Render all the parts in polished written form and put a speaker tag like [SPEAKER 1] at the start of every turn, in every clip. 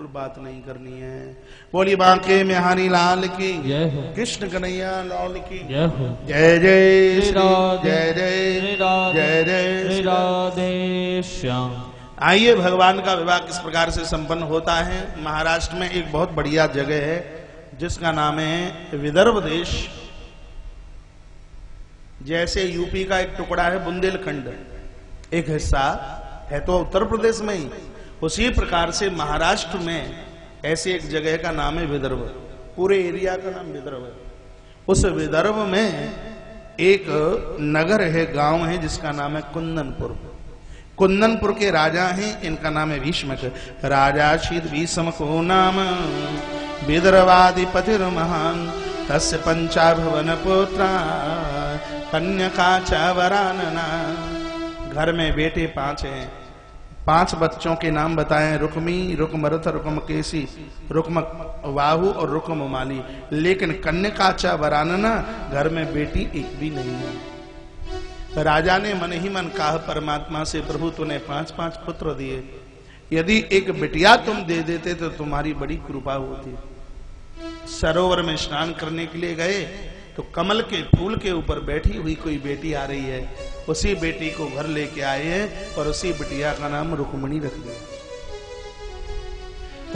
[SPEAKER 1] बिल्कुल बात नहीं करनी है। बोली बांके बिहारी लाल की, कृष्ण कन्हैया लाल की जय जय जय जय जय जय जय
[SPEAKER 2] राधे श्याम।
[SPEAKER 1] आइए, भगवान का विवाह किस प्रकार से संपन्न होता है। महाराष्ट्र में एक बहुत बढ़िया जगह है जिसका नाम है विदर्भ देश। जैसे यूपी का एक टुकड़ा है बुंदेलखंड, एक हिस्सा है तो उत्तर प्रदेश में ही, उसी प्रकार से महाराष्ट्र में ऐसे एक जगह का नाम है विदर्भ। पूरे एरिया का नाम विदर्भ है। उस विदर्भ में एक नगर है, गांव है जिसका नाम है कुंदनपुर। कुंदनपुर के राजा हैं, इनका नाम है भीष्मक। राजा शीत भीष्म को नाम विदर्भाधिपतिर महान, तस्य पंचाभवन पुत्रा कन्या च वरानना। घर में बेटे 5 हैं। 5 बच्चों के नाम बताएं, रुक्मी, रुक्मरथ, रुक्मकेशी, रुक्म वाहु और रुक्ममाली। लेकिन कन्या च वरानना, घर में बेटी एक भी नहीं है। राजा ने मन ही मन कहा परमात्मा से, प्रभु तूने 5-5 पुत्र दिए, यदि एक बिटिया तुम दे देते तो तुम्हारी बड़ी कृपा होती। सरोवर में स्नान करने के लिए गए तो कमल के फूल के ऊपर बैठी हुई कोई बेटी आ रही है। उसी बेटी को घर लेके आए हैं और उसी बिटिया का नाम रुक्मणी रख दिया।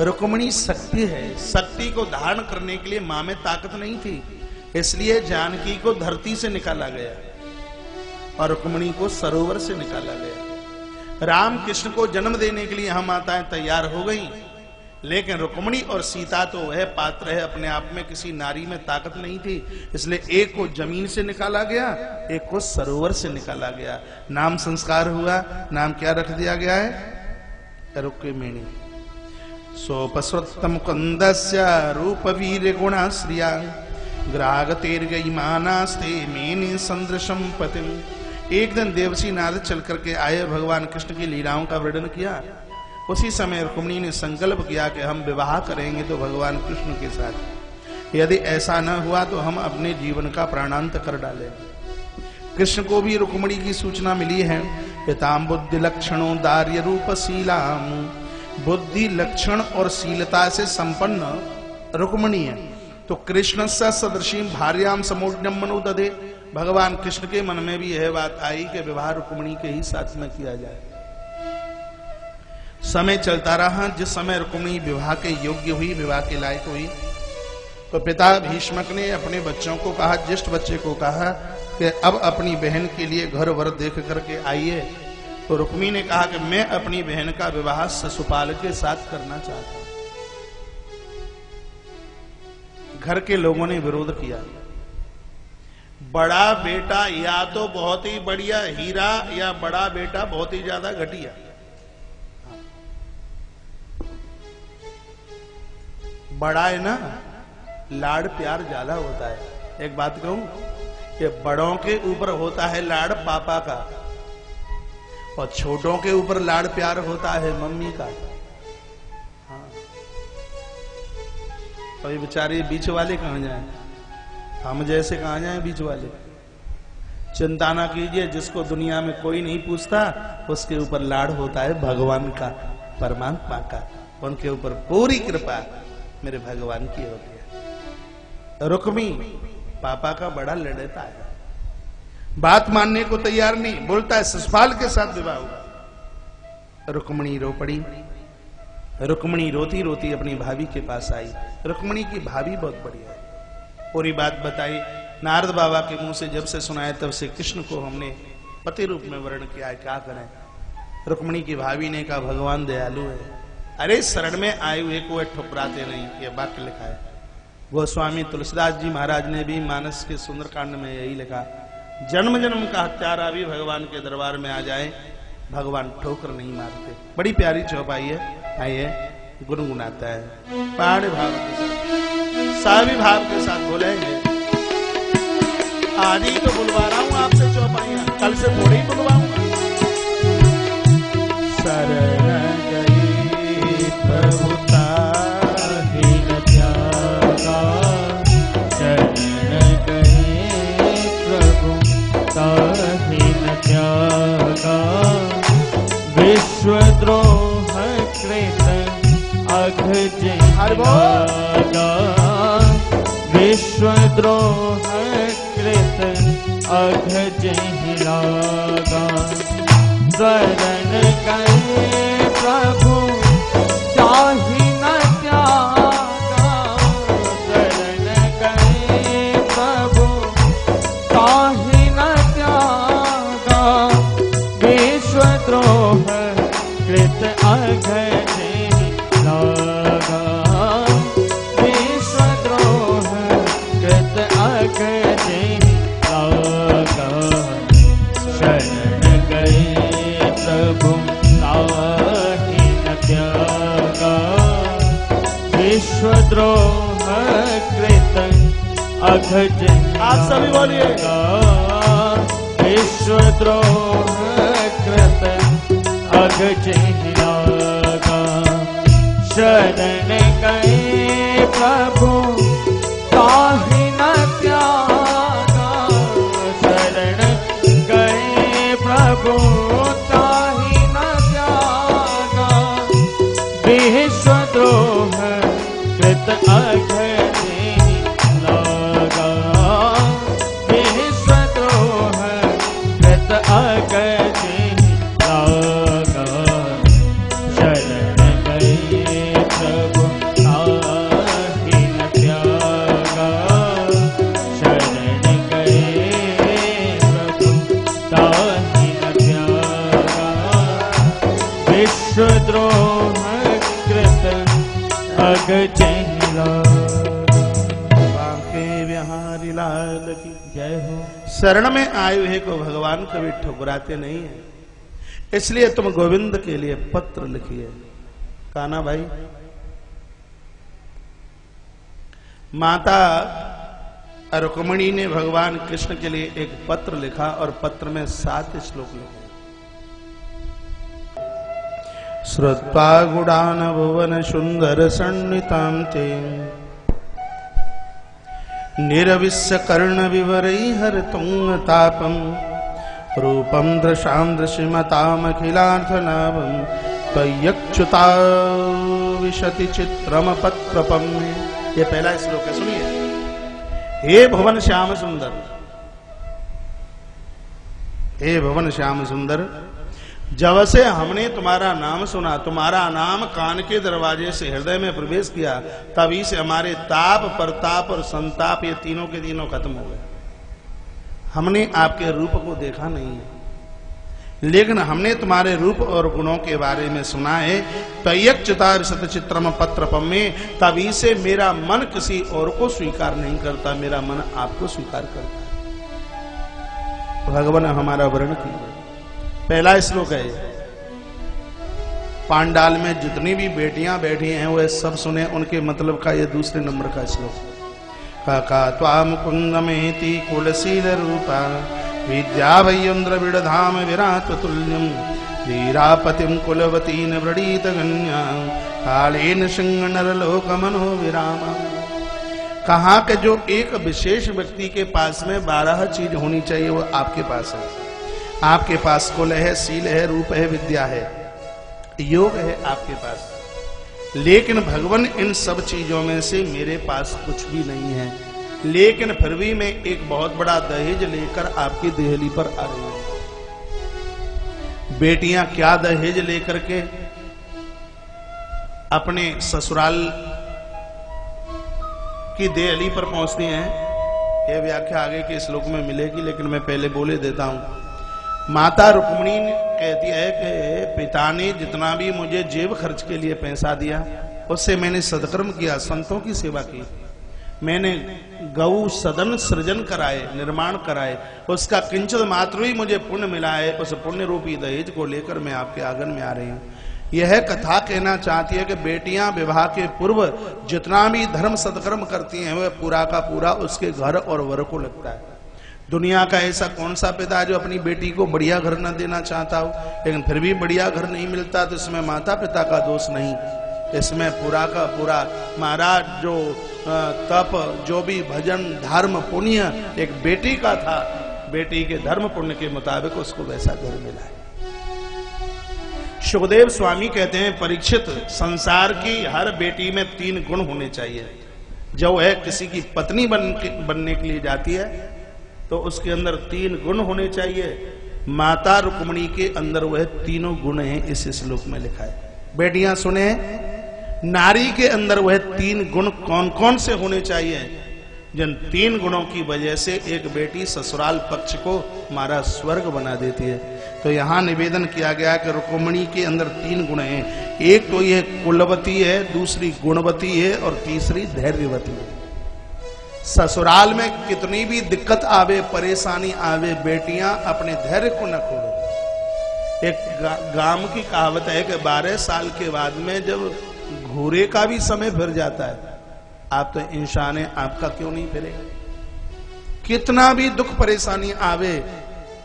[SPEAKER 1] रुक्मणी शक्ति है। शक्ति को धारण करने के लिए मां में ताकत नहीं थी, इसलिए जानकी को धरती से निकाला गया और रुक्मणी को सरोवर से निकाला गया। राम कृष्ण को जन्म देने के लिए यहाँ माताएं तैयार हो गई, लेकिन रुक्मणी और सीता तो वह पात्र है, अपने आप में किसी नारी में ताकत नहीं थी, इसलिए एक को जमीन से निकाला गया, एक को सरोवर से निकाला गया। नाम संस्कार हुआ। नाम क्या रख दिया गया है? रुक्मिणी। सोपस्वत्तम कुंदस्य रूप वीर गुणाश्रिया, ग्रागतेर्गई मानास्ते मेने संदृशम पतिम। एक दिन देवसी नारद चल करके आए, भगवान कृष्ण की लीलाओं का वर्णन किया। उसी समय रुक्मिणी ने संकल्प किया कि हम विवाह करेंगे तो भगवान कृष्ण के साथ, यदि ऐसा न हुआ तो हम अपने जीवन का प्राणांत कर डालेंगे। कृष्ण को भी रुक्मिणी की सूचना मिली है। पिताम बुद्धि लक्षणों दार्य रूप शीलाम। बुद्धि लक्षण और शीलता से संपन्न रुक्मिणी है। तो कृष्ण से सदृशी भार्याम समोज्ञम मनोदधे। भगवान कृष्ण के मन में भी यह बात आई कि विवाह रुक्मिणी के ही साथ में किया जाए। समय चलता रहा। जिस समय रुक्मिणी विवाह के योग्य हुई, विवाह के लायक हुई, तो पिता भीष्मक ने अपने बच्चों को कहा, ज्येष्ठ बच्चे को कहा कि अब अपनी बहन के लिए घर वर देख करके आइए। तो रुक्मिणी ने कहा कि मैं अपनी बहन का विवाह शिशुपाल के साथ करना चाहता हूं। घर के लोगों ने विरोध किया। बड़ा बेटा या तो बहुत ही बढ़िया हीरा, या बड़ा बेटा बहुत ही ज्यादा घटिया। बड़ा है ना, लाड़ प्यार ज्यादा होता है। एक बात कहूं कि बड़ों के ऊपर होता है लाड़ पापा का, और छोटों के ऊपर लाड़ प्यार होता है मम्मी का। हाँ, अभी बेचारे बीच वाले कहां जाएं? हम जैसे कहां जाएं बीच वाले? चिंता ना कीजिए, जिसको दुनिया में कोई नहीं पूछता उसके ऊपर लाड़ होता है भगवान का, परमात्मा का। उनके ऊपर पूरी कृपा मेरे भगवान की होती है। रुक्मी पापा का बड़ा लड़ता है, बात मानने को तैयार नहीं, बोलता है शिशुपाल के साथ विवाह होगा। रुक्मिणी रो पड़ी। रुक्मिणी रोती रोती अपनी भाभी के पास आई। रुक्मिणी की भाभी बहुत बढ़िया है। पूरी बात बताई। नारद बाबा के मुंह से जब से सुनाए तब से कृष्ण को हमने पति रूप में वर्ण किया है, क्या करें। रुक्मिणी की भाभी ने कहा भगवान दयालु है, अरे शरण में आए हुए को ठुकराते नहीं, ये वाक्य लिखा है। गोस्वामी तुलसीदास जी महाराज ने भी मानस के सुंदरकांड में यही लिखा, जन्म जन्म का हत्यारा भी भगवान के दरबार में आ जाए, भगवान ठोकर नहीं मारते। बड़ी प्यारी चौपाई है। आइए, गुनगुनाता है पहाड़ भाव के साथ, सावी भाव के साथ बोलेंगे। आज ही तो बुलवा रहा हूं आपसे चौपाइयां, कल से थोड़ी ही बुलवाऊंगा। शरण गई प्रभुता
[SPEAKER 2] ही न त्यागा, शरण गए प्रभु ताहि न त्यागा। विश्वद्रोह कृत अघ लागा विश्वद्रोह कृत अघ जहि लागा शरण गए प्रभु चाहि न त्यागा शरण गए प्रभु चाहि न त्यागा विश्वद्रोह कृत अघ जहि लागा विश्वद्रोह कृत अघ जहि लागा शरण गए प्रभु ताहि न त्यागा विश्वद्रोह कृत अघ जहि
[SPEAKER 1] आप सभी बोलिए
[SPEAKER 2] विश्वद्रोह कृत अघ जहि लागा शरण गए प्रभु ताहि न त्यागा शरण गए प्रभु ताहि न त्यागा विश्वद्रोह कृत अघ जहि लागा विश्वद्रोह कृत अघ जहि लागा शरण गए प्रभु ताहि न त्यागा शरण गए प्रभु ताहि न त्यागा विश्वद्रोह कृत अघ जहि लागा।
[SPEAKER 1] बांके बिहारी लाल की
[SPEAKER 2] जय हो।
[SPEAKER 1] शरण में आए हुए को भगवान कभी ठुकराते नहीं है, इसलिए तुम गोविंद के लिए पत्र लिखिए। कान्हा भाई, माता रुक्मिणी ने भगवान कृष्ण के लिए एक पत्र लिखा और पत्र में 7 श्लोक लिखे। श्रुत्वा गुडान भुवन सुंदर सन्नितांते निरविश्य कर्ण विवरै हरतुंग तापम रूपम दृशां दृशिमतामखिलार्थनाभं त्वय्यच्युता विशति चित्रम पत्रपम। ये पहला श्लोक है, सुनिए। हे भुवन श्याम सुंदर, हे भुवन श्याम सुंदर, जब से हमने तुम्हारा नाम सुना, तुम्हारा नाम कान के दरवाजे से हृदय में प्रवेश किया, तभी से हमारे ताप प्रताप और संताप ये तीनों के तीनों खत्म हो गए। हमने आपके रूप को देखा नहीं है, लेकिन हमने तुम्हारे रूप और गुणों के बारे में सुना है। त्वय्यच्युता विशति चित्रम पत्रपम में, तभी से मेरा मन किसी और को स्वीकार नहीं करता, मेरा मन आपको स्वीकार करता है। भगवान हमारा वर्ण कीजिए। पहला श्लोक है। पांडाल में जितनी भी बेटियां बैठी हैं वे सब सुने उनके मतलब का ये दूसरे नंबर का श्लोक। काका त्वाम कुंदमेति कुलशील रूपा विद्या वैन्द्र विड़धाम विराट तुल्यम वीरापतिम कुलवतीन व्रणीत गण्या कालेन सिंह नरलोक मनो विरामा। कहा कि जो एक विशेष व्यक्ति के पास में 12 चीज होनी चाहिए वो आपके पास है। आपके पास कुल है, शील है, रूप है, विद्या है, योग है आपके पास, लेकिन भगवान इन सब चीजों में से मेरे पास कुछ भी नहीं है। लेकिन फिर भी मैं एक बहुत बड़ा दहेज लेकर आपकी देहली पर आ रही हूं। बेटियां क्या दहेज लेकर के अपने ससुराल की देहली पर पहुंचती हैं, यह व्याख्या आगे के श्लोक में मिलेगी, लेकिन मैं पहले बोले देता हूं। माता रुक्मिणी कहती है कि पिता ने जितना भी मुझे जेब खर्च के लिए पैसा दिया उससे मैंने सत्कर्म किया, संतों की सेवा की, मैंने गौ सदन सृजन कराए, निर्माण कराए, उसका किंचित मात्र भी मुझे पुण्य मिला है। उस पुण्य रूपी दहेज को लेकर मैं आपके आंगन में आ रही हूँ। यह कथा कहना चाहती है कि बेटियां विवाह के पूर्व जितना भी धर्म सत्कर्म करती हैं वह पूरा का पूरा उसके घर और वर को लगता है। दुनिया का ऐसा कौन सा पिता जो अपनी बेटी को बढ़िया घर न देना चाहता हो, लेकिन फिर भी बढ़िया घर नहीं मिलता तो इसमें माता पिता का दोष नहीं, इसमें पूरा का पूरा महाराज जो तप, जो भी भजन धर्म पुण्य एक बेटी का था, बेटी के धर्म पुण्य के मुताबिक उसको वैसा घर मिला है। सुखदेव स्वामी कहते हैं, परीक्षित, संसार की हर बेटी में 3 गुण होने चाहिए। जब वह किसी की पत्नी बनने के लिए जाती है तो उसके अंदर 3 गुण होने चाहिए। माता रुक्मिणी के अंदर वह तीनों गुण हैं, इस श्लोक में लिखा है। बेटियां सुने, नारी के अंदर वह 3 गुण कौन कौन से होने चाहिए, जिन 3 गुणों की वजह से एक बेटी ससुराल पक्ष को हमारा स्वर्ग बना देती है। तो यहाँ निवेदन किया गया कि रुक्मिणी के अंदर 3 गुण हैं। एक तो ये कुलवती है, दूसरी गुणवती है और तीसरी धैर्यवती है। ससुराल में कितनी भी दिक्कत आवे, परेशानी आवे, बेटियां अपने धैर्य को न खोए। एक गांव की कहावत है कि 12 साल के बाद में जब घोड़े का भी समय फिर जाता है, आप तो इंसान है, आपका क्यों नहीं फिरेगा। कितना भी दुख परेशानी आवे,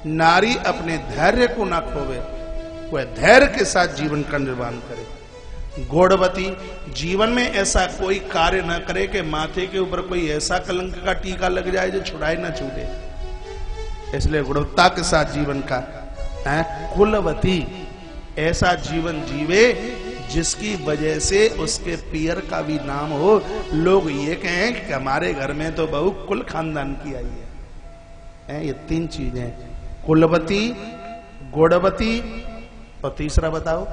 [SPEAKER 1] नारी अपने धैर्य को ना खोवे, वह धैर्य के साथ जीवन का निर्माण करे। गौड़वती, जीवन में ऐसा कोई कार्य न करे कि माथे के ऊपर कोई ऐसा कलंक का टीका लग जाए जो छुड़ाए ना छूटे। इसलिए गुणवत्ता के साथ जीवन का। कुलवती, ऐसा जीवन जीवे जिसकी वजह से उसके पियर का भी नाम हो, लोग ये कहें कि हमारे घर में तो बहू कुल खानदान की आई है। ये 3 चीजें, कुलवती, गौड़वती और तीसरा बताओ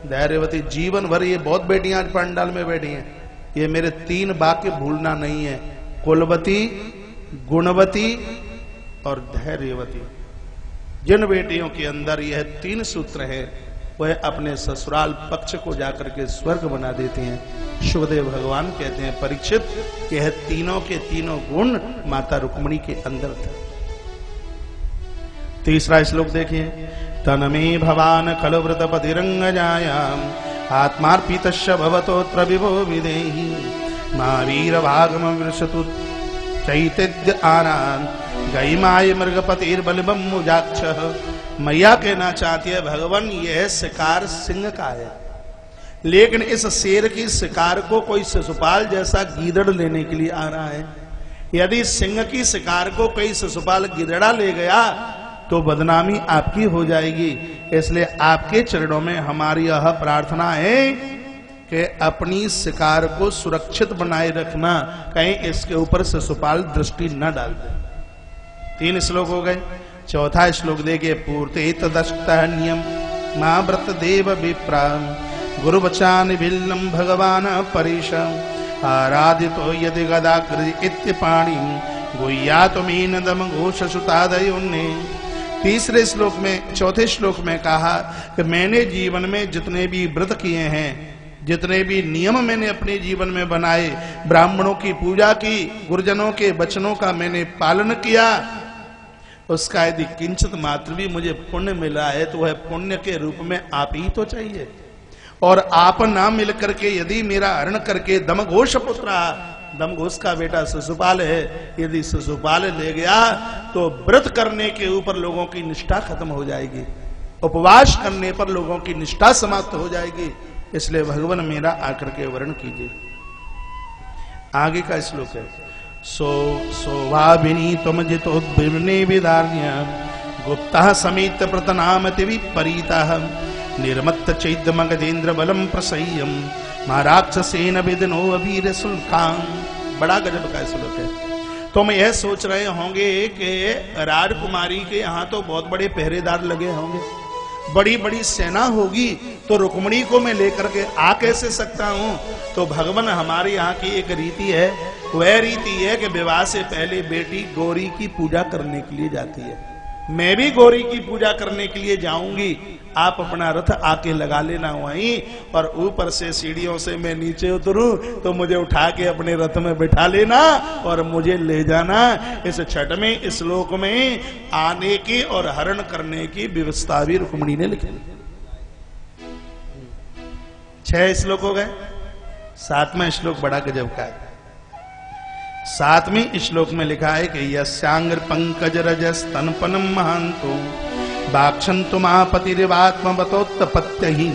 [SPEAKER 1] धैर्यवती। जीवन भर ये बहुत बेटियां आज पंडाल में बैठी हैं, ये मेरे 3 वाक्य भूलना नहीं है, कुलवती, गुणवती और धैर्यवती। जिन बेटियों के अंदर यह 3 सूत्र है, वह अपने ससुराल पक्ष को जाकर के स्वर्ग बना देते हैं। सुखदेव भगवान कहते हैं, परीक्षित, यह तीनों के तीनों गुण माता रुक्मिणी के अंदर थे। तीसरा श्लोक देखिए, तनमे भवान खलु व्रतपतिरंगजायाम आत्मार्पितस्य भवतोत्र विभो विदेहि मा वीर भागम विरसतु चैतद्य आनान गैमाय मृगपतिर्बलबम मुजाक्षः। मैया कहना चाहती है, भगवान यह शिकार सिंह का है, लेकिन इस शेर की शिकार को कोई शिशुपाल जैसा गीदड़ लेने के लिए आ रहा है। यदि सिंह की शिकार को कोई शिशुपाल गिदड़ा ले गया तो बदनामी आपकी हो जाएगी। इसलिए आपके चरणों में हमारी यह प्रार्थना है कि अपनी शिकार को सुरक्षित बनाए रखना, कहीं इसके ऊपर शिशुपाल दृष्टि न डाल दे। 3 श्लोक हो गए। चौथा श्लोक देखिए, पूर्ते तदष्टनियम मां व्रत देव विप्रा गुरुवचान भिन्नम भगवान परेशम आराधितो यदि गदाग्र इत्यपाणि गुह्यातमीनदम घोषसुतादयोन्ने। तीसरे श्लोक में, चौथे श्लोक में कहा कि मैंने जीवन में जितने भी व्रत किए हैं, जितने भी नियम मैंने अपने जीवन में बनाए, ब्राह्मणों की पूजा की, गुरुजनों के वचनों का मैंने पालन किया, उसका यदि किंचित मात्र भी मुझे पुण्य मिला है तो वह पुण्य के रूप में आप ही तो चाहिए। और आप ना मिल करके यदि मेरा हरण करके दमघोष पुत्र, दमघोष का बेटा शिशुपाल है, यदि शिशुपाल ले गया तो व्रत करने के ऊपर लोगों की निष्ठा खत्म हो जाएगी, उपवास करने पर लोगों की निष्ठा समाप्त हो जाएगी। इसलिए भगवान मेरा आकर के वर्ण कीजिए। आगे का श्लोक है, सोभाविनी तुम जितोद्भिर्ने विदार्य गुप्ता समेत प्रतनामति विपरीतः निर्मत्त चैद्य मगधेन्द्र बलम प्रसह्यम महाराक्षसेन विदनो अभीर सुल्काम। बड़ा गजब का श्लोक है। तुम यह सोच रहे होंगे कि राजकुमारी के यहाँ तो बहुत बड़े पहरेदार लगे होंगे, बड़ी बड़ी सेना होगी, तो रुक्मिणी को मैं लेकर के आ कैसे सकता हूँ। तो भगवान हमारे यहाँ की एक रीति है, वह रीति है कि विवाह से पहले बेटी गौरी की पूजा करने के लिए जाती है। मैं भी गौरी की पूजा करने के लिए जाऊंगी, आप अपना रथ आके लगा लेना वहीं, और ऊपर से सीढ़ियों से मैं नीचे उतरूं तो मुझे उठा के अपने रथ में बिठा लेना और मुझे ले जाना। इस 6वें श्लोक में आने की और हरण करने की व्यवस्था भी रुक्मिणी ने लिखी। 6 श्लोक हो गए। 7वां श्लोक बड़ा गजब का है। 7वें श्लोक में लिखा है कि यस्यांग्र पंकज रजस्तनपनम महांतो बाक्षन्तु मापतिरिवात्मवतोत्पत्त्यहि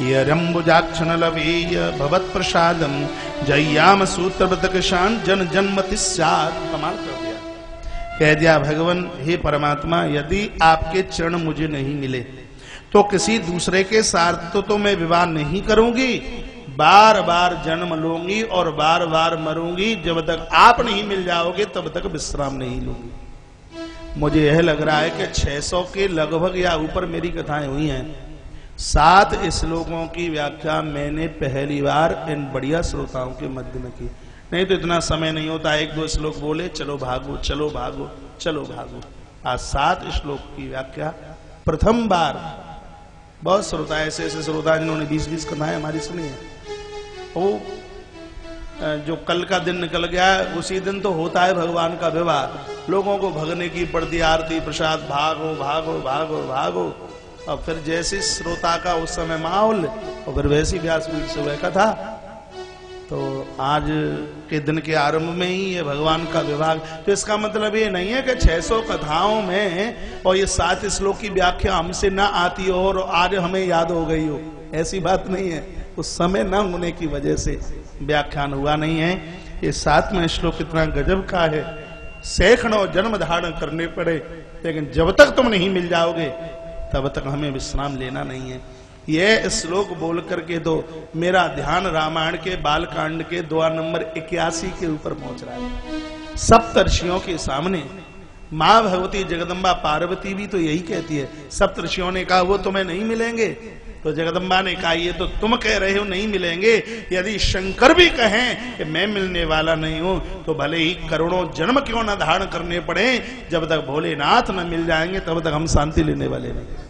[SPEAKER 1] यरम्बुजाक्षन लवेय भवत् प्रसादम जय्याम सूत्रव्रतकशान जन जन्मति स्यात्। कमाल कर दिया, कह दिया भगवान, हे परमात्मा, यदि आपके चरण मुझे नहीं मिले तो किसी दूसरे के साथ तो मैं विवाह नहीं करूंगी, बार बार जन्म लूंगी और बार बार मरूंगी। जब तक आप नहीं मिल जाओगे तब तक विश्राम नहीं लूंगी। मुझे यह लग रहा है कि 600 के लगभग या ऊपर मेरी कथाएं हुई हैं। 7 श्लोकों की व्याख्या मैंने पहली बार इन बढ़िया श्रोताओं के मध्य में की। नहीं तो इतना समय नहीं होता, 1-2 श्लोक बोले चलो भागो चलो भागो चलो भागो। आज 7 श्लोक की व्याख्या प्रथम बार। बहुत श्रोता ऐसे श्रोता जिन्होंने 20-20 कथाएं हमारी सुनी है। वो जो कल का दिन निकल गया उसी दिन तो होता है भगवान का विवाह। लोगों को भगने की पड़ती आरती प्रसाद, भागो भागो भागो भागो। और फिर जैसे श्रोता का उस समय माहौल और फिर वैसी व्यासपीठ सुबह का था। तो आज के दिन के आरंभ में ही ये भगवान का विवाह। तो इसका मतलब ये नहीं है कि 600 कथाओं में और ये 7 श्लोक की व्याख्या हमसे ना आती हो और आज हमें याद हो गई हो, ऐसी बात नहीं है। उस समय न होने की वजह से व्याख्यान हुआ नहीं है। ये 7वां श्लोक कितना गजब का है। सैकड़ों जन्म धारण करने पड़े, लेकिन जब तक तुम नहीं मिल जाओगे तब तक हमें विश्राम लेना नहीं है। यह श्लोक बोल करके तो मेरा ध्यान रामायण के बालकांड के द्वार नंबर 81 के ऊपर पहुंच रहा है। सप्तर्षियों के सामने मां भगवती जगदम्बा पार्वती भी तो यही कहती है। सप्तर्षियों ने कहा वो तुम्हें नहीं मिलेंगे, तो जगदम्बा ने कहा ये तो तुम कह रहे हो नहीं मिलेंगे। यदि शंकर भी कहें कि मैं मिलने वाला नहीं हूं तो भले ही करोड़ों जन्म क्यों न धारण करने पड़े, जब तक भोलेनाथ न मिल जाएंगे तब तक हम शांति लेने वाले नहीं।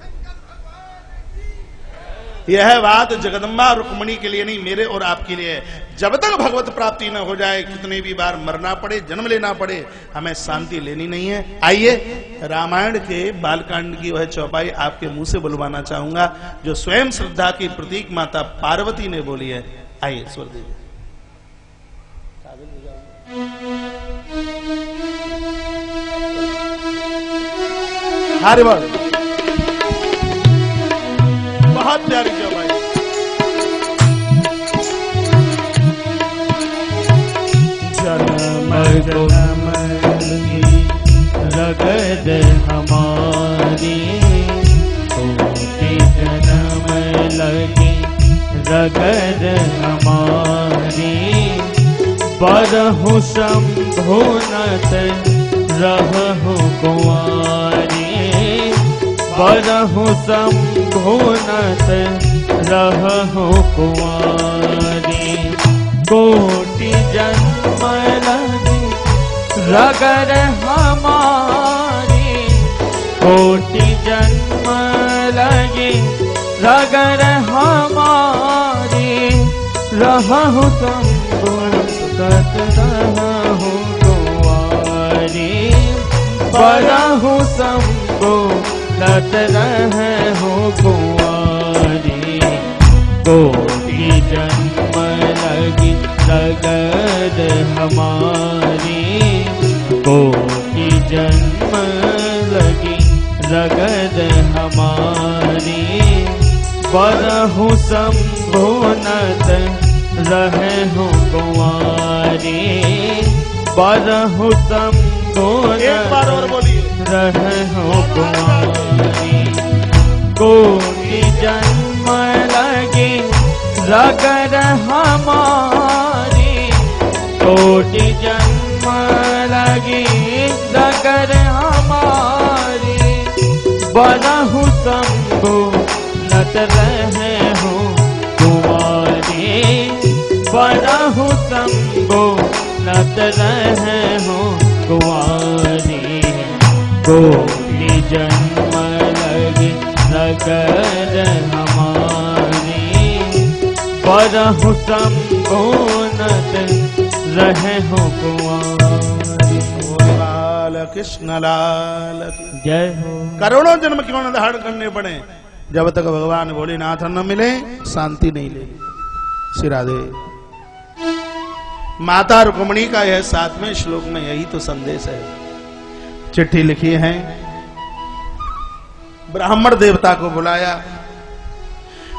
[SPEAKER 1] यह बात जगदम्बा रुक्मणी के लिए नहीं, मेरे और आपके लिए है। जब तक भगवत प्राप्ति न हो जाए, कितने भी बार मरना पड़े, जन्म लेना पड़े, हमें शांति लेनी नहीं है। आइए रामायण के बालकांड की वह चौपाई आपके मुंह से बुलवाना चाहूंगा, जो स्वयं श्रद्धा की प्रतीक माता पार्वती ने बोली है। आइए स्वर दीजिए। हरि बोल। बहुत प्यारी चौपाई।
[SPEAKER 2] जन्म रगद हमारी, कोटि जन्म लगी रगद हमारी। बरहु शंभुनत रहु कुंवारी, बरहु शंभुनत रहु कुंवारी। कोटि जन्म लगी रगद हमारी, कोटि जन्म लगी रगद हमारी। रहु शंभुनत रहु कुंवारी, बरहु शंभुनत रहु कुंवारी। कोटि जन्म लगी रगद हमारी, कोटि जन्म लगी रगद हमारी। बरहु शंभुनत रहु कुंवारी, बरहु शंभुनत
[SPEAKER 1] एक बार और बोलिए।
[SPEAKER 2] रहु कुंवारी। कोटि जन्म लगी रगद हमारी, कोटि जन्म लगी रगद हमारी। बरहु शंभुनत रहु कुंवारी, बरहु शंभुनत रहु कुंवारी। कोटि जन्म लगी रगद हमारी, बरहु शंभुनत रहु कुंवारी।
[SPEAKER 1] लाल कृष्ण लाल
[SPEAKER 2] जय हो।
[SPEAKER 1] करोड़ों जन्म क्यों न धारण करने पड़े, जब तक भगवान भोलेनाथ न मिले शांति नहीं लेगी। श्री राधे। माता रुक्मणी का यह 7वें श्लोक में यही तो संदेश है। चिट्ठी लिखी है, ब्राह्मण देवता को बुलाया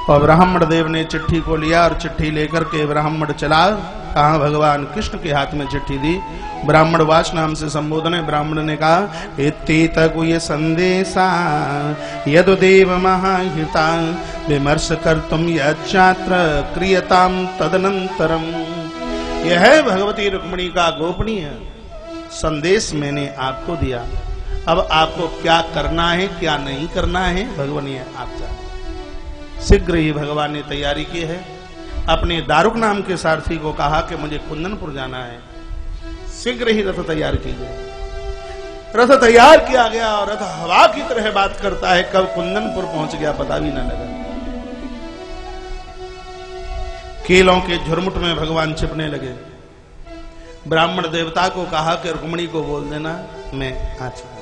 [SPEAKER 1] और ब्राह्मण देव ने चिट्ठी को लिया और चिट्ठी लेकर के ब्राह्मण चला कहा भगवान कृष्ण के हाथ में चिट्ठी दी। ब्राह्मण वास नाम से संबोधन है। ब्राह्मण ने कहा इत्थेत ये संदेशा यदुदेव महाहिता विमर्श कर तुम यत्र क्रियताम तदनंतरम। यह है भगवती रुक्मिणी का गोपनीय संदेश मैंने आपको दिया। अब आपको क्या करना है क्या नहीं करना है भगवान ने आप जाने। शीघ्र ही भगवान ने तैयारी की है। अपने दारुक नाम के सारथी को कहा कि मुझे कुंदनपुर जाना है, शीघ्र ही रथ तैयार कीजिए। रथ तैयार किया गया और रथ हवा की तरह बात करता है, कब कुंदनपुर पहुंच गया पता भी न लगा। केलों के झुरमुट में भगवान छिपने लगे। ब्राह्मण देवता को कहा कि रुक्मिणी को बोल देना मैं आ चुका।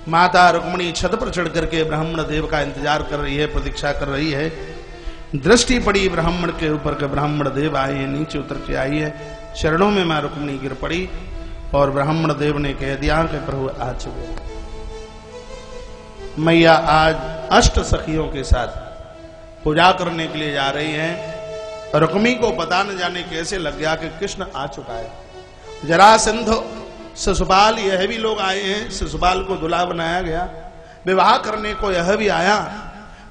[SPEAKER 1] माता रुक्मिणी छत पर चढ़ करके ब्राह्मण देव का इंतजार कर रही है, प्रतीक्षा कर रही है। दृष्टि पड़ी ब्राह्मण के ऊपर के ब्राह्मण देव आए हैं, नीचे उतर के आई है। चरणों में मां रुक्मिणी गिर पड़ी और ब्राह्मण देव ने कह दिया कि प्रभु आ चुके। मैया आज अष्ट सखियों के साथ पूजा करने के लिए जा रही हैं। रुक्मिणी को पता न जाने कैसे लग गया कि कृष्ण आ चुका है। जरासंध, शिशुपाल, यह भी लोग आए हैं। शिशुपाल को दूल्हा बनाया गया, विवाह करने को यह भी आया।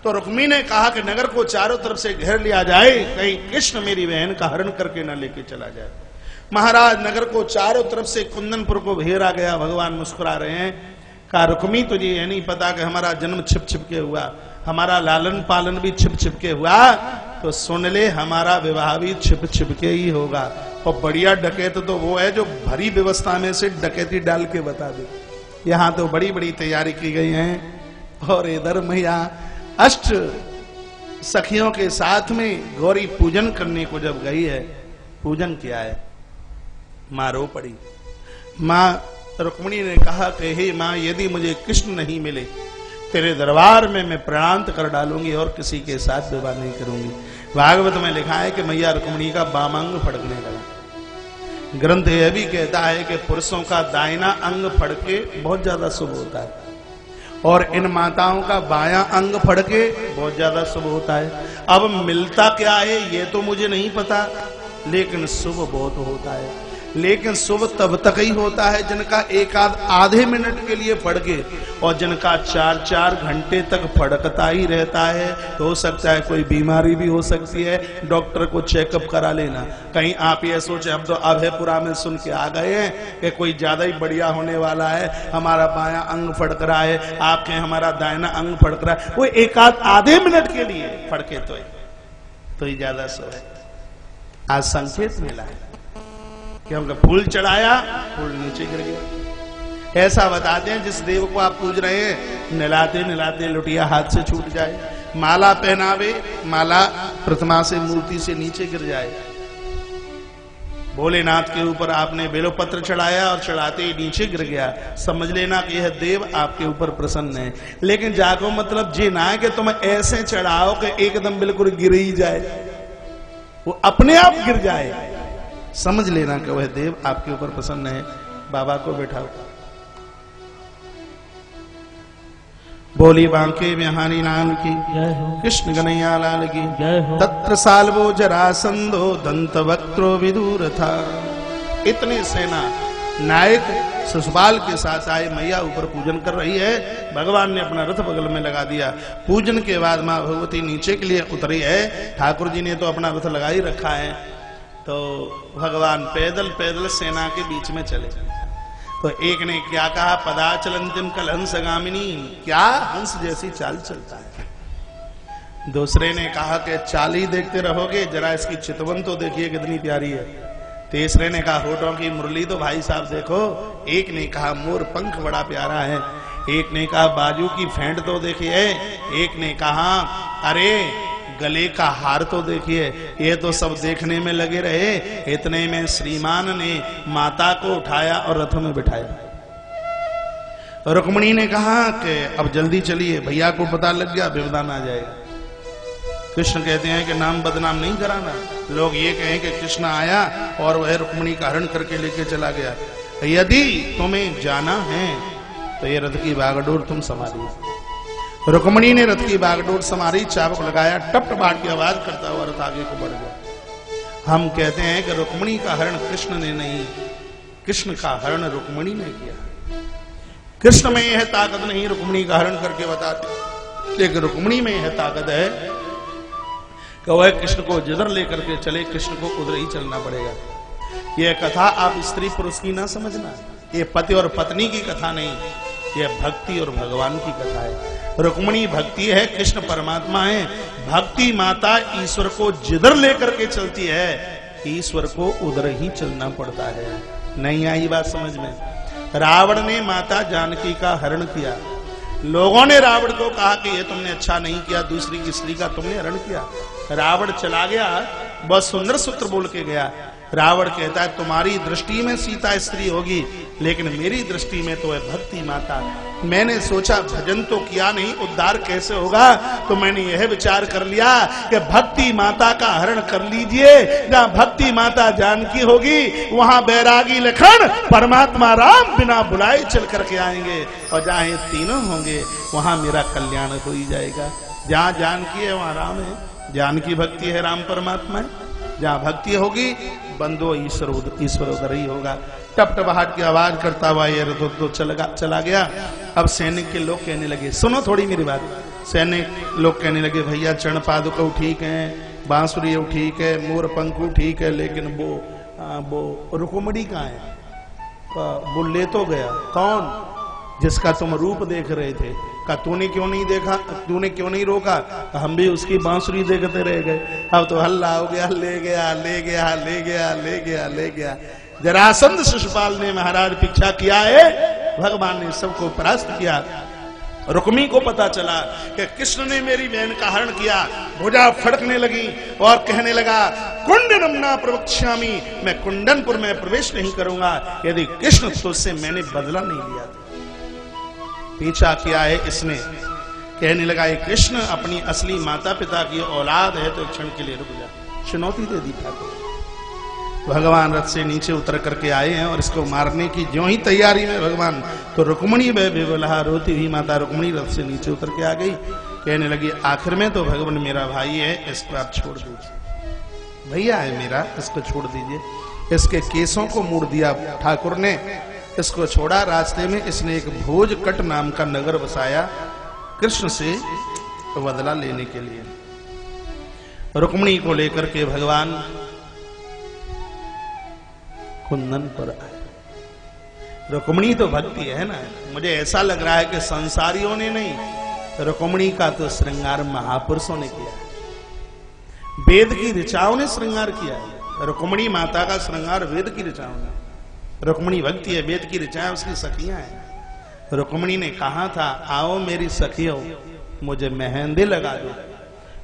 [SPEAKER 1] तो रुक्मिणी ने कहा कि नगर को चारों तरफ से घेर लिया जाए, कहीं कृष्ण मेरी बहन का हरण करके न लेके चला जाए। महाराज नगर को चारों तरफ से कुंदनपुर को घेरा गया। भगवान मुस्कुरा रहे हैं। कहा रुक्मिणी तुझे यह नहीं पता कि हमारा जन्म छिप छिप के हुआ, हमारा लालन पालन भी छिप छिप के हुआ, तो सुन ले हमारा विवाह भी छिप छिप के ही होगा। और बढ़िया डकैत तो वो है जो भरी व्यवस्था में से डकैती डाल के बता दे। यहाँ तो बड़ी बड़ी तैयारी की गई है। और इधर मैया अष्ट सखियों के साथ में गौरी पूजन करने को जब गई है, पूजन किया है, मां रो पड़ी। मां रुक्मिणी ने कहा कि हे मां, यदि मुझे कृष्ण नहीं मिले तेरे दरबार में मैं प्राणांत कर डालूंगी और किसी के साथ विवाह नहीं करूंगी। भागवत में लिखा है कि मैया रुक्मिणी का बामांग फड़कने लगा। ग्रंथ यह भी कहता है कि पुरुषों का दाहिना अंग फड़के बहुत ज्यादा शुभ होता है और इन माताओं का बायां अंग फड़के बहुत ज्यादा शुभ होता है। अब मिलता क्या है ये तो मुझे नहीं पता, लेकिन शुभ बहुत होता है। लेकिन शुभ तब तक ही होता है जिनका एक आधे मिनट के लिए फड़के, और जिनका 4-4 घंटे तक फड़कता ही रहता है। हो सकता है कोई बीमारी भी हो सकती है, डॉक्टर को चेकअप करा लेना। कहीं आप ये सोचे हम तो अभयपुरा में सुन के आ गए हैं कि कोई ज्यादा ही बढ़िया होने वाला है, हमारा बायां अंग फड़क रहा है, आपके हमारा दाहिना अंग फड़क रहा है। वो एक आधे मिनट के लिए फड़के तो ही ज्यादा शुभ है। आज संकेत मिला है क्योंकि फूल चढ़ाया, फूल नीचे गिर गया। ऐसा बताते हैं जिस देव को आप पूज रहे हैं, नहलाते नहलाते लुटिया हाथ से छूट जाए, माला पहनावे, माला प्रतिमा से मूर्ति से नीचे गिर जाए। भोलेनाथ के ऊपर आपने बेलोपत्र चढ़ाया और चढ़ाते ही नीचे गिर गया, समझ लेना कि यह देव आपके ऊपर प्रसन्न है। लेकिन जाको मतलब जी ना है कि तुम ऐसे चढ़ाओ कि एकदम बिल्कुल गिर ही जाए, वो अपने आप गिर जाए। समझ लेना कि वह देव आपके ऊपर प्रसन्न है। बाबा को बैठाओ। बोली बांके बिहारी लाल की, कृष्ण कन्हैया लाल की। तत्र साल्वो जरासंधो दंत वक्त्रो विदूर था। इतनी सेना नायक शिशुपाल के साथ आए। मैया ऊपर पूजन कर रही है। भगवान ने अपना रथ बगल में लगा दिया। पूजन के बाद मां भगवती नीचे के लिए उतरी है। ठाकुर जी ने तो अपना रथ लगा ही रखा है। तो भगवान पैदल पैदल सेना के बीच में चले। तो एक ने क्या कहा, पदाचलंतिम कल हंस गामिनी, क्या हंस जैसी चाल चलता है। दूसरे ने कहा कि चाल ही देखते रहोगे, जरा इसकी चितवन तो देखिए कितनी प्यारी है। तीसरे ने कहा होठों की मुरली तो भाई साहब देखो। एक ने कहा मोर पंख बड़ा प्यारा है। एक ने कहा बाजू की फेंट तो देखिए। एक ने कहा अरे गले का हार तो देखिए। ये तो सब देखने में लगे रहे। इतने में श्रीमान ने माता को उठाया और रथ में बिठाया। रुक्मिणी ने कहा कि अब जल्दी चलिए, भैया को पता लग गया व्यवधान आ जाएगा। कृष्ण कहते हैं कि नाम बदनाम नहीं कराना। लोग ये कहें कि कृष्ण आया और वह रुक्मिणी का हरण करके लेके चला गया। यदि तुम्हें जाना है तो ये रथ की बागडोर तुम संभालिए। रुक्मिणी ने रथ की बागडोर संभाली, चाबुक लगाया, टप बाट की आवाज करता हुआ रथ आगे को बढ़ गया। हम कहते हैं कि रुक्मिणी का हरण कृष्ण ने नहीं, कृष्ण का हरण रुक्मिणी ने किया। कृष्ण में यह ताकत नहीं रुक्मिणी का हरण करके बताते, लेकिन रुक्मिणी में यह ताकत है कि वह कृष्ण को जिधर लेकर के चले कृष्ण को उधर ही चलना पड़ेगा। यह कथा आप स्त्री पुरुष की ना समझना, ये पति और पत्नी की कथा नहीं, यह भक्ति और भगवान की कथा है। रुक्मिणी भक्ति है, कृष्ण परमात्मा है। भक्ति माता ईश्वर को जिधर लेकर के चलती है ईश्वर को उधर ही चलना पड़ता है। नहीं आई बात समझ में? रावण ने माता जानकी का हरण किया, लोगों ने रावण को कहा कि ये तुमने अच्छा नहीं किया, दूसरी की स्त्री का तुमने हरण किया। रावण चला गया, बहुत सुंदर सूत्र बोल के गया। रावण कहता है तुम्हारी दृष्टि में सीता स्त्री होगी, लेकिन मेरी दृष्टि में तो है भक्ति माता। मैंने सोचा भजन तो किया नहीं, उद्धार कैसे होगा, तो मैंने यह विचार कर लिया कि भक्ति माता का हरण कर लीजिए। जहाँ भक्ति माता जानकी होगी वहां बैरागी लखन परमात्मा राम बिना बुलाए चल करके आएंगे, और जहाँ ये तीनों होंगे वहां मेरा कल्याण हो ही जाएगा। जहाँ जानकी है वहां राम है, जानकी भक्ति है, राम परमात्मा है। जहाँ भक्ति होगी बंदो ईश्वर उधर ही होगा। टप टपहाट की आवाज करता हुआ ये रथ तो चला गया। अब सैनिक के लोग कहने लगे, सुनो थोड़ी मेरी बात। सैनिक लोग कहने लगे भैया चरण पादुका ठीक है, बांसुरी ठीक है, मोर पंखु ठीक है, लेकिन वो रुक्मिणी कहाँ है? वो ले तो गया। कौन? जिसका तुम रूप देख रहे थे। का तूने क्यों नहीं देखा, तूने क्यों नहीं रोका? हम भी उसकी बांसुरी देखते रह गए। अब तो हल्ला हो गया, ले गया ले गया ले गया ले गया ले गया। जरासंध शिशुपाल ने महाराज पीछा किया है, भगवान ने सबको परास्त किया। रुक्मी को पता चला कि कृष्ण ने मेरी बहन का हरण किया, भुजा फड़कने लगी और कहने लगा कुंडनम ना प्रवक्ष्यामि, मैं कुंडनपुर में प्रवेश नहीं करूंगा यदि कृष्ण तुझसे मैंने बदला नहीं लिया। पीछा किया है इसने, कहने लगा ये कृष्ण अपनी असली माता पिता की औलाद है तो एक क्षण के लिए रुक जा। चुनौती दे दी ठाकुर। भगवान रथ से नीचे उतर करके आए हैं और इसको मारने की ज्यों ही तैयारी में भगवान, तो रुक्मिणी बेबलहा रोती हुई माता रुक्मिणी रथ से नीचे उतर के आ गई। कहने लगी आखिर में तो भगवान मेरा भाई है, इसको आप छोड़ दीजिए, भैया है मेरा, इसको छोड़ दीजिए। इसके केसों को मोड़ दिया ठाकुर ने, इसको छोड़ा। रास्ते में इसने एक भोजकट नाम का नगर बसाया कृष्ण से बदला लेने के लिए। रुक्मिणी को लेकर के भगवान कुंदन पर आए। रुक्मिणी तो भक्ति है ना। मुझे ऐसा लग रहा है कि संसारियों ने नहीं, रुक्मिणी का तो श्रृंगार महापुरुषों ने किया है। वेद की ऋचाओं ने श्रृंगार किया है। रुक्मिणी माता का श्रृंगार वेद की ऋचाओं ने। रुक्मिणी भक्ति है, वेद की ऋचाएं उसकी सखियां हैं। रुक्मिणी ने कहा था आओ मेरी सखियों मुझे मेहंदी लगा दो,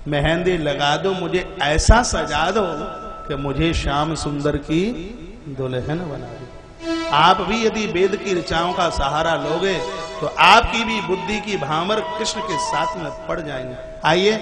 [SPEAKER 1] मेहंदी लगा दो, मुझे ऐसा सजा दो कि मुझे श्याम सुंदर की दुल्हन बना दो। आप भी यदि वेद की ऋचाओं का सहारा लोगे तो आपकी भी बुद्धि की भामर कृष्ण के साथ में पड़ जाएंगे। आइए